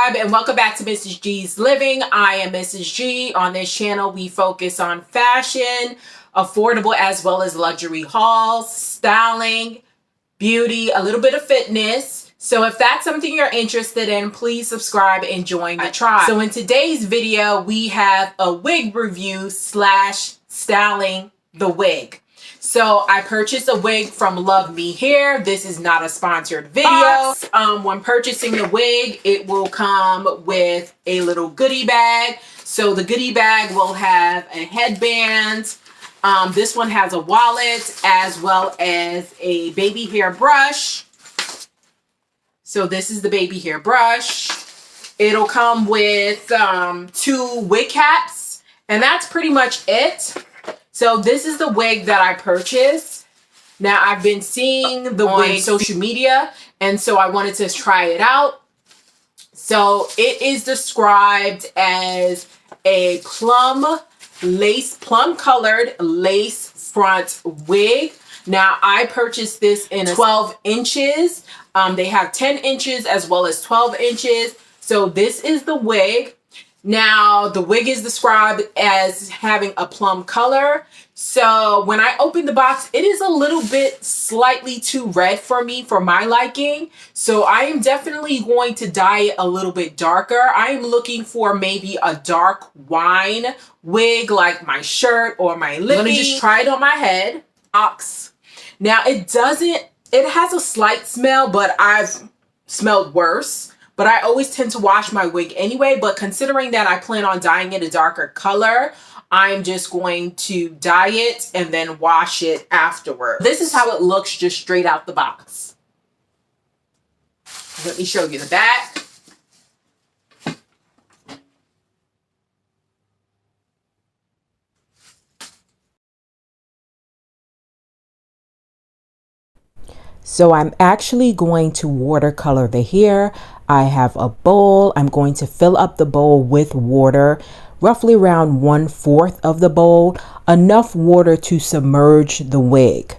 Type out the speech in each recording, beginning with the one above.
subscribe, and welcome back to Mrs. G's Living. I am Mrs. G. On this channel, we focus on fashion, affordable as well as luxury hauls, styling, beauty, a little bit of fitness. So if that's something you're interested in, please subscribe and join the tribe. So in today's video, we have a wig review / styling the wig. So I purchased a wig from Love Me Hair. This is not a sponsored video. When purchasing the wig, it will come with a little goodie bag. So the goodie bag will have a headband. This one has a wallet as well as a baby hair brush. So this is the baby hair brush. It'll come with 2 wig caps, and that's pretty much it. So this is the wig that I purchased. Now I've been seeing the wig on social media, and so I wanted to try it out. So it is described as a plum colored lace front wig. Now I purchased this in 12 inches. They have 10 inches as well as 12 inches. So this is the wig. Now, the wig is described as having a plum color. So when I opened the box, it is a little bit slightly too red for me, for my liking. So I am definitely going to dye it a little bit darker. I am looking for maybe a dark wine wig like my shirt or my lip. Let me just try it on my head. Now, it has a slight smell, but I've smelled worse. But I always tend to wash my wig anyway. But considering that I plan on dyeing it a darker color, I'm just going to dye it and then wash it afterward. This is how it looks just straight out the box. Let me show you the back. So I'm actually going to watercolor the hair. I have a bowl. I'm going to fill up the bowl with water, roughly around 1/4 of the bowl, enough water to submerge the wig.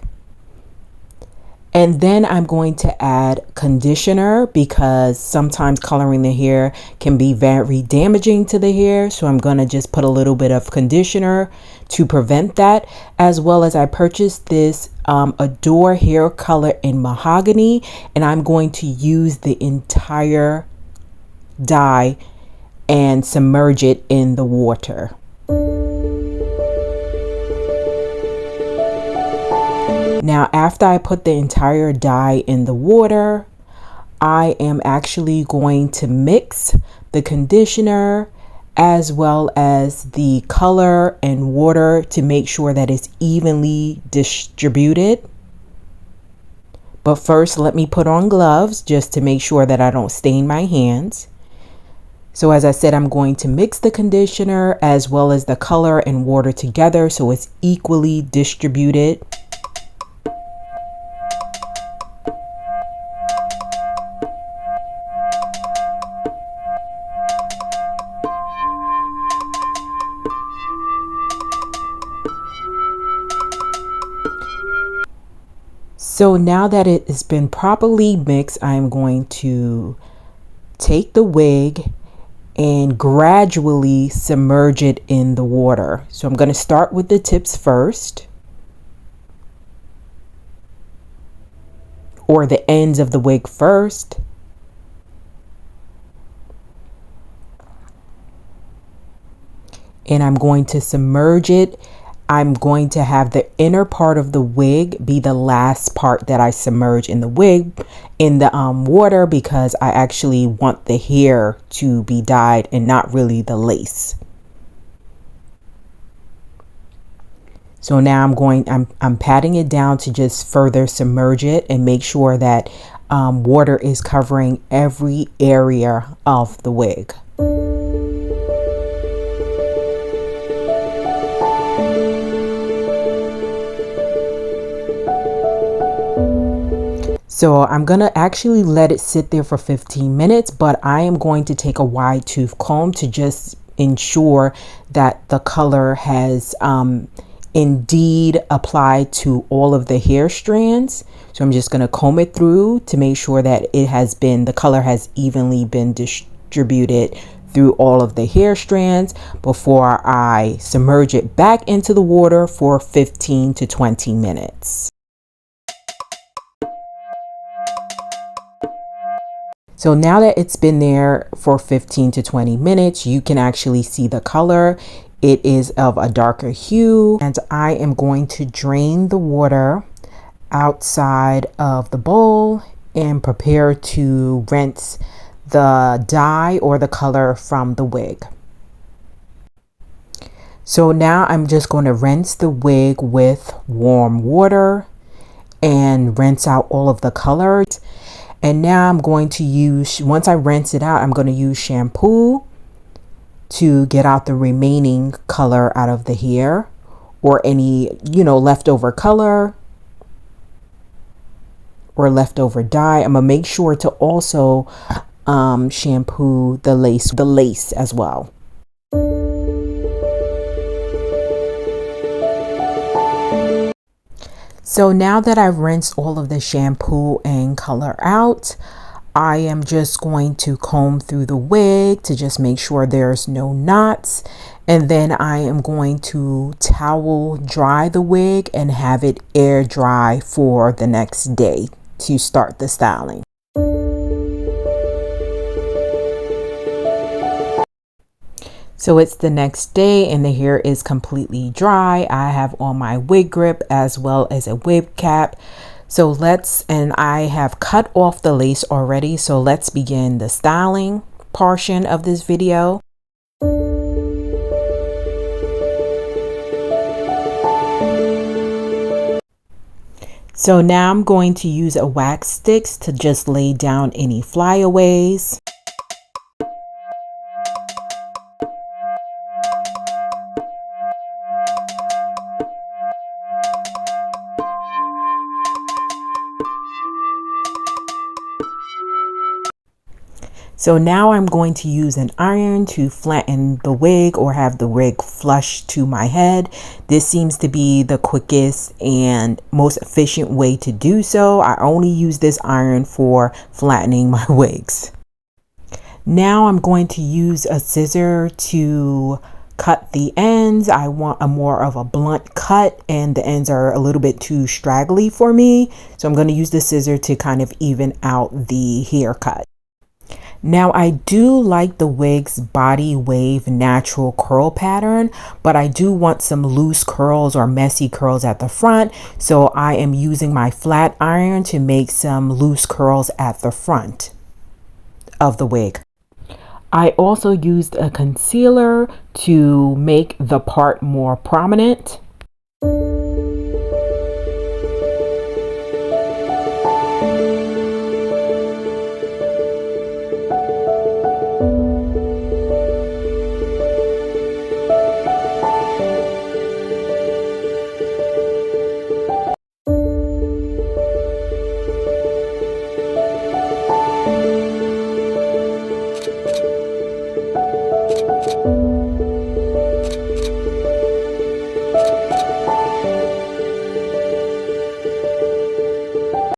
And then I'm going to add conditioner because sometimes coloring the hair can be very damaging to the hair. So I'm going to just put a little bit of conditioner to prevent that, as well as I purchased this Adore hair color in mahogany, and I'm going to use the entire dye and submerge it in the water. Now, after I put the entire dye in the water, I am actually going to mix the conditioner as well as the color and water to make sure that it's evenly distributed. But first, let me put on gloves just to make sure that I don't stain my hands. So as I said, I'm going to mix the conditioner as well as the color and water together so it's equally distributed. So now that it has been properly mixed, I'm going to take the wig and gradually submerge it in the water. So I'm going to start with the tips first, or the ends of the wig first. And I'm going to submerge it. I'm going to have the inner part of the wig be the last part that I submerge in the water because I actually want the hair to be dyed and not really the lace. So now I'm patting it down to just further submerge it and make sure that water is covering every area of the wig. So I'm going to actually let it sit there for 15 minutes, but I am going to take a wide tooth comb to just ensure that the color has indeed applied to all of the hair strands. So I'm just going to comb it through to make sure that the color has evenly been distribute it through all of the hair strands before I submerge it back into the water for 15 to 20 minutes. So now that it's been there for 15 to 20 minutes, you can actually see the color. It is of a darker hue, and I am going to drain the water outside of the bowl and prepare to rinse the dye or the color from the wig. So now I'm just going to rinse the wig with warm water and rinse out all of the color. And now I'm going to use, once I rinse it out, I'm going to use shampoo to get out the remaining color out of the hair or any, leftover color or leftover dye. I'm going to make sure to also shampoo the lace as well. So now that I've rinsed all of the shampoo and color out, I am just going to comb through the wig to just make sure there's no knots. And then I am going to towel dry the wig and have it air dry for the next day to start the styling. So it's the next day and the hair is completely dry. I have on my wig grip as well as a wig cap. So I have cut off the lace already. So let's begin the styling portion of this video. So now I'm going to use a wax sticks to just lay down any flyaways. So now I'm going to use an iron to flatten the wig or have the wig flush to my head. This seems to be the quickest and most efficient way to do so. I only use this iron for flattening my wigs. Now I'm going to use a scissor to cut the ends. I want a more of a blunt cut and the ends are a little bit too straggly for me. So I'm going to use the scissor to kind of even out the haircut. Now I do like the wig's body wave natural curl pattern, but I do want some loose curls or messy curls at the front. So I am using my flat iron to make some loose curls at the front of the wig. I also used a concealer to make the part more prominent.